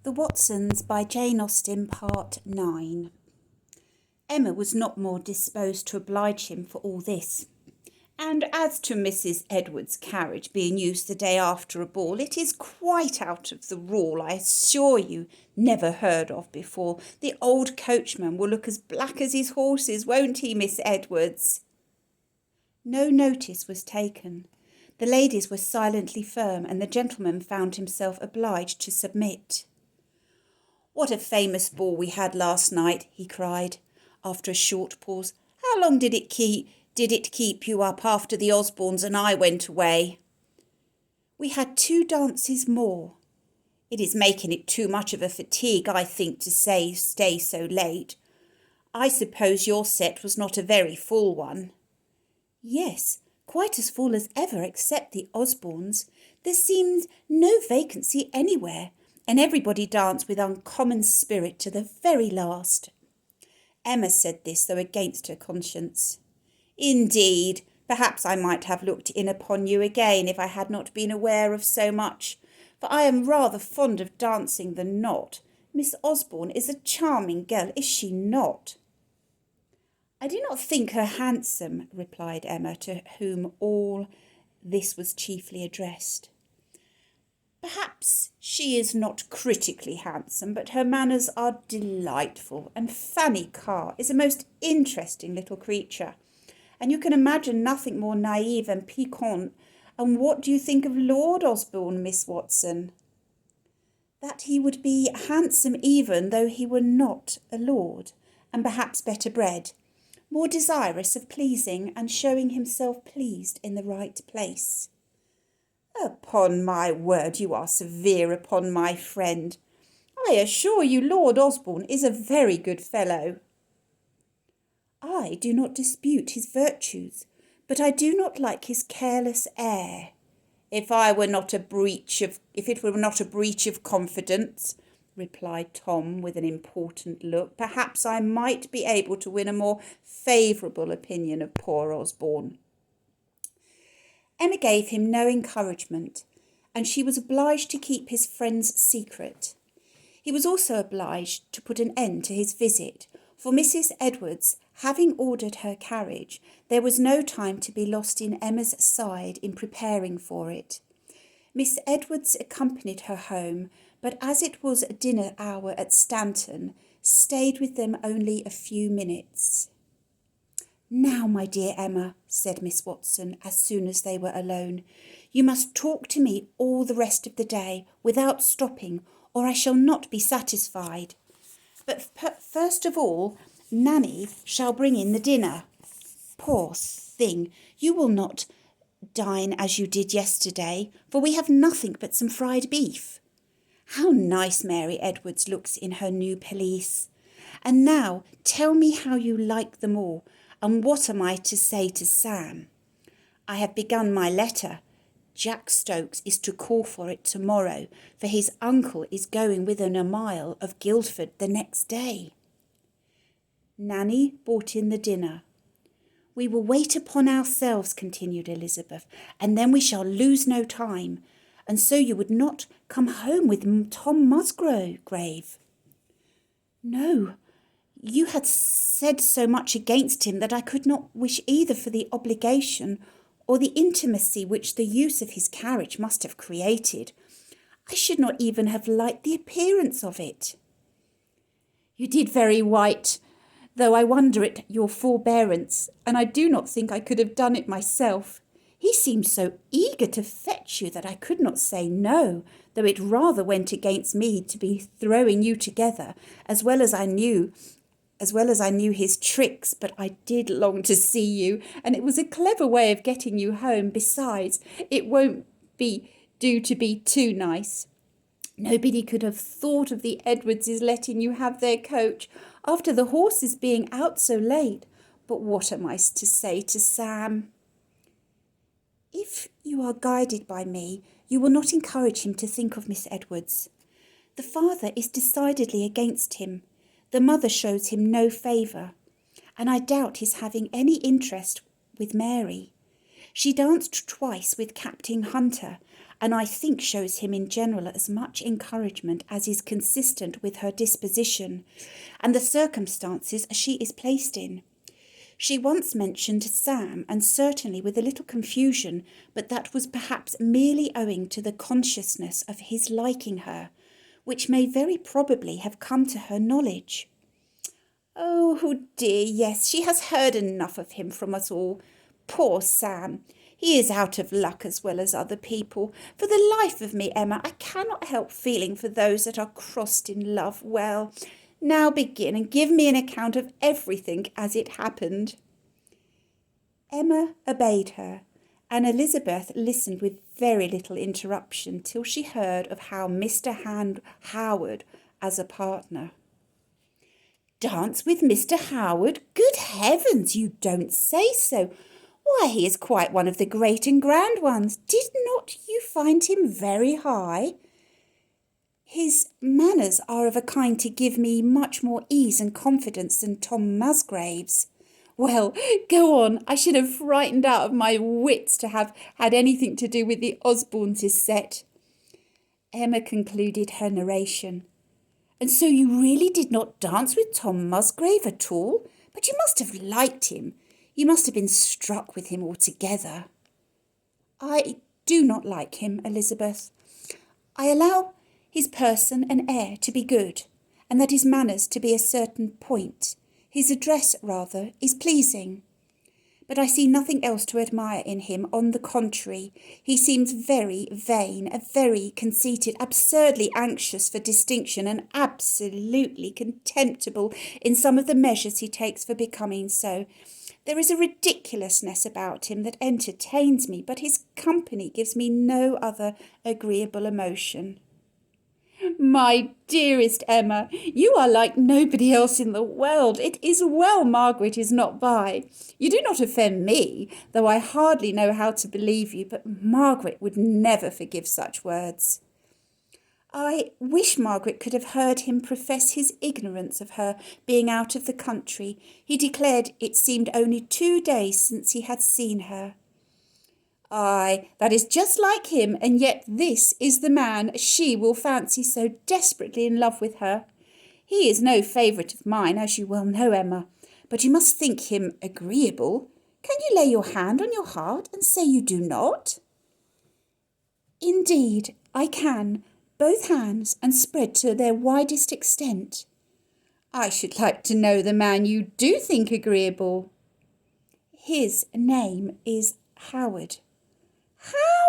The Watsons by Jane Austen, Part 9. Emma was not more disposed to oblige him for all this. And as to Mrs. Edwards' carriage being used the day after a ball, it is quite out of the rule, I assure you, never heard of before. The old coachman will look as black as his horses, won't he, Miss Edwards? No notice was taken. The ladies were silently firm, and the gentleman found himself obliged to submit. "What a famous ball we had last night," he cried, after a short pause. "How long did it keep you up after the Osbornes and I went away?" "We had 2 dances more." "It is making it too much of a fatigue, I think, to stay so late. I suppose your set was not a very full one." "Yes, quite as full as ever except the Osbornes. There seemed no vacancy anywhere, and everybody danced with uncommon spirit to the very last." Emma said this, though against her conscience. "Indeed, perhaps I might have looked in upon you again if I had not been aware of so much, for I am rather fond of dancing than not. Miss Osborne is a charming girl, is she not?" "I do not think her handsome," replied Emma, to whom all this was chiefly addressed. "Perhaps she is not critically handsome, but her manners are delightful, and Fanny Carr is a most interesting little creature, and you can imagine nothing more naive and piquant. And what do you think of Lord Osborne, Miss Watson?" "That he would be handsome even though he were not a lord, and perhaps better bred, more desirous of pleasing and showing himself pleased in the right place." "Upon my word, you are severe upon my friend. I assure you Lord Osborne is a very good fellow." "I do not dispute his virtues, but I do not like his careless air." If it were not a breach of confidence," replied Tom with an important look, "perhaps I might be able to win a more favourable opinion of poor Osborne." Emma gave him no encouragement, and she was obliged to keep his friend's secret. He was also obliged to put an end to his visit, for Mrs. Edwards, having ordered her carriage, there was no time to be lost in Emma's side in preparing for it. Miss Edwards accompanied her home, but as it was a dinner hour at Stanton, stayed with them only a few minutes. "Now, my dear Emma," said Miss Watson, as soon as they were alone, "you must talk to me all the rest of the day without stopping, or I shall not be satisfied. But first of all, Nanny shall bring in the dinner. Poor thing, you will not dine as you did yesterday, for we have nothing but some fried beef. How nice Mary Edwards looks in her new pelisse. And now tell me how you like them all, and what am I to say to Sam? I have begun my letter. Jack Stokes is to call for it tomorrow, for his uncle is going within a mile of Guildford the next day." Nanny brought in the dinner. "We will wait upon ourselves," continued Elizabeth, "and then we shall lose no time. And so you would not come home with Tom Musgrave?" "No, you had said so much against him that I could not wish either for the obligation or the intimacy which the use of his carriage must have created. I should not even have liked the appearance of it." "You did very right, though I wonder at your forbearance, and I do not think I could have done it myself. He seemed so eager to fetch you that I could not say no, though it rather went against me to be throwing you together, as well as I knew his tricks, but I did long to see you, and it was a clever way of getting you home. Besides, it won't do to be too nice. Nobody could have thought of the Edwardses letting you have their coach after the horses being out so late. But what am I to say to Sam?" "If you are guided by me, you will not encourage him to think of Miss Edwards. The father is decidedly against him. The mother shows him no favour, and I doubt his having any interest with Mary. She danced twice with Captain Hunter, and I think shows him in general as much encouragement as is consistent with her disposition and the circumstances she is placed in. She once mentioned Sam, and certainly with a little confusion, but that was perhaps merely owing to the consciousness of his liking her, which may very probably have come to her knowledge. Oh dear, yes, she has heard enough of him from us all. Poor Sam! He is out of luck as well as other people. For the life of me, Emma, I cannot help feeling for those that are crossed in love. Well, now begin and give me an account of everything as it happened. Emma obeyed her, and Elizabeth listened with very little interruption till she heard of how Mr. Howard as a partner. Dance with Mr. Howard? Good heavens, you don't say so. Why, he is quite one of the great and grand ones. Did not you find him very high? His manners are of a kind to give me much more ease and confidence than Tom Musgrave's. Well, go on. I should have frightened out of my wits to have had anything to do with the Osbornes' set. Emma concluded her narration. And so you really did not dance with Tom Musgrave at all? But you must have liked him. You must have been struck with him altogether. I do not like him, Elizabeth. I allow his person and air to be good, and that his manners to be a certain point. His address, rather, is pleasing. But I see nothing else to admire in him. On the contrary, he seems very vain, very conceited, absurdly anxious for distinction, and absolutely contemptible in some of the measures he takes for becoming so. There is a ridiculousness about him that entertains me, but his company gives me no other agreeable emotion. My dearest Emma, you are like nobody else in the world. It is well Margaret is not by. You do not offend me, though I hardly know how to believe you, but Margaret would never forgive such words. I wish Margaret could have heard him profess his ignorance of her being out of the country. He declared it seemed only 2 days since he had seen her. Ay, that is just like him, and yet this is the man she will fancy so desperately in love with her. He is no favourite of mine, as you well know, Emma, but you must think him agreeable. Can you lay your hand on your heart and say you do not? Indeed, I can, both hands, and spread to their widest extent. I should like to know the man you do think agreeable. His name is Howard.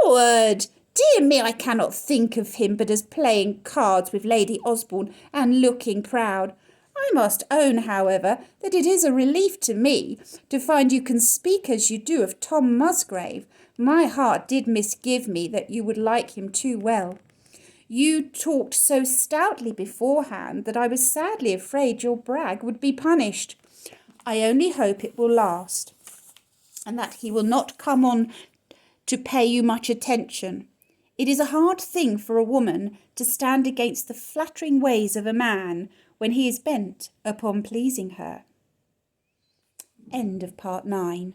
Howard! Dear me, I cannot think of him but as playing cards with Lady Osborne and looking proud. I must own, however, that it is a relief to me to find you can speak as you do of Tom Musgrave. My heart did misgive me that you would like him too well. You talked so stoutly beforehand that I was sadly afraid your brag would be punished. I only hope it will last, and that he will not come on to pay you much attention. It is a hard thing for a woman to stand against the flattering ways of a man when he is bent upon pleasing her. End of part 9.